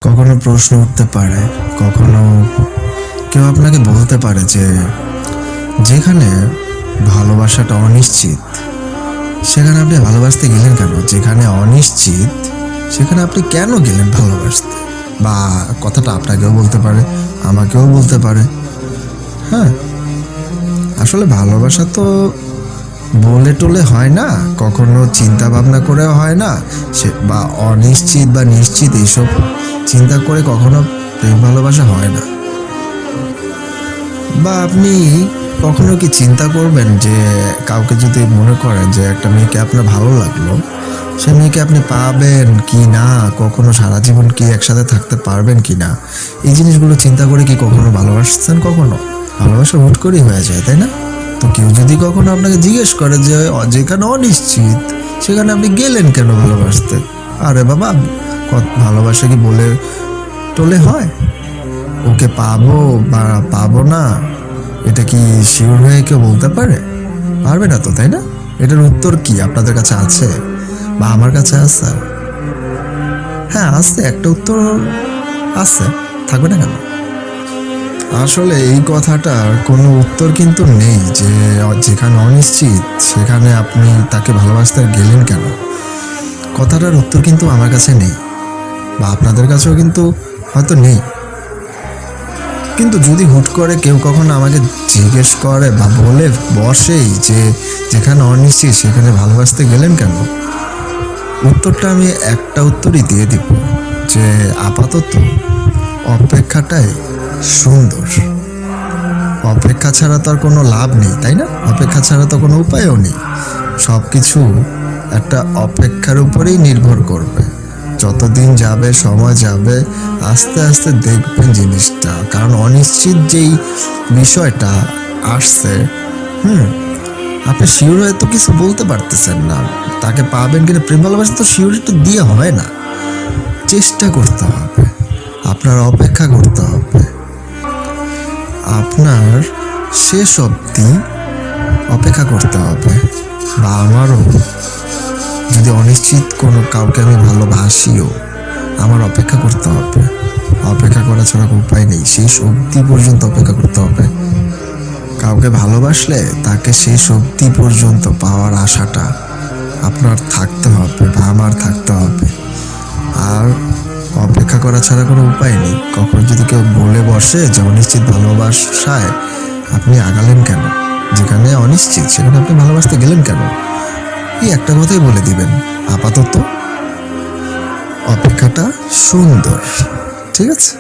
কখনো প্রশ্ন উঠতে পারে, কখনো কেউ আপনাকে বলতে পারে যে যেখানে ভালোবাসাটা অনিশ্চিত সেখানে আপনি ভালোবাসতে গেলেন কেন? যেখানে অনিশ্চিত সেখানে আপনি কেন গেলেন ভালোবাসতে? বা কথাটা আপনাকেও বলতে পারে, আমাকেও বলতে পারে। হ্যাঁ, আসলে ভালোবাসা তো বলে টলে হয় না, কখনো চিন্তা ভাবনা করেও হয় না, সে বা অনিশ্চিত বা নিশ্চিত এইসব চিন্তা করে কখনো প্রেম ভালোবাসা হয় না। বা আপনি কখনো কি চিন্তা করবেন যে কাউকে যদি মনে করেন যে একটা মেয়েকে আপনার ভালো লাগলো, সে মেয়েকে আপনি পাবেন কি না, কখনো সারা জীবন কি একসাথে থাকতে পারবেন কি না, এই জিনিসগুলো চিন্তা করে কি কখনো ভালোবাসছেন? কখনো ভালোবাসা হুট করেই হয়ে যায়, তাই না? তো কেউ যদি কখনো আপনাকে জিজ্ঞেস করে যে যেখানে অনিশ্চিত সেখানে আপনি গেলেন কেন ভালোবাসতে, আরে বাবা, ভালোবাসা কি বলে টলে হয়? ওকে পাবো বা পাবো না, এটা কি শিওর হয়ে কেউ বলতে পারে? পারবে না তো, তাই না? এটার উত্তর কি আপনাদের কাছে আছে বা আমার কাছে আছে? হ্যাঁ আছে, একটা উত্তর আছে, থাকবে না কেন? আসলে এই কথাটার কোনো উত্তর কিন্তু নেই যে যেখানে অনিশ্চিত সেখানে আপনি তাকে ভালোবাসতে গেলেন কেন। কথাটার উত্তর কিন্তু আমার কাছে নেই, বা আপনাদের কাছেও কিন্তু হয়তো নেই। কিন্তু যদি হুট করে কেউ কখনো আমাকে জিজ্ঞেস করে বা বলে বসেই যে যেখানে অনিশ্চিত সেখানে ভালোবাসতে গেলেন কেন, উত্তরটা আমি একটা উত্তরই দিয়ে দিব যে আপাতত অপেক্ষাটাই সুন্দর। অপেক্ষা ছাড়া তো আর কোনো লাভ নেই, তাই না? অপেক্ষা ছাড়া তো কোনো উপায়ও নেই। সব কিছু একটা অপেক্ষার উপরেই নির্ভর করবে। যতদিন যাবে, সময় যাবে, আস্তে আস্তে দেখবেন জিনিসটা, কারণ অনিশ্চিত যেই বিষয়টা আসছে, আপনি শিওর হয়ে তো কিছু বলতে পারতেছেন না তাকে পাবেন কিনা। প্রেম ভালোবাসা তো শিওরিটি দিয়ে হয় না, চেষ্টা করতে হবে, আপনার অপেক্ষা করতে হবে, আপনার শেষ অবধি অপেক্ষা করতে হবে। বা আমারও যদি অনিশ্চিত কোনো কাউকে আমি ভালোবাসিও, আমার অপেক্ষা করতে হবে। অপেক্ষা করা ছাড়া উপায় নেই, শেষ অবধি পর্যন্ত অপেক্ষা করতে হবে। কাউকে ভালোবাসলে তাকে শেষ অবধি পর্যন্ত পাওয়ার আশাটা আপনার থাকতে হবে বা আমার থাকতে হবে। আর অপেক্ষা করা ছাড়া কোনো উপায় নেই। কখনো যদি কেউ বলে বসে যে অনিশ্চিত ভালোবাসায় আপনি আগালেন কেন, যেখানে অনিশ্চিত সেখানে আপনি ভালোবাসতে গেলেন কেন, এই একটা কথাই বলে দিবেন, আপাতত অপেক্ষাটা সুন্দর। ঠিক আছে?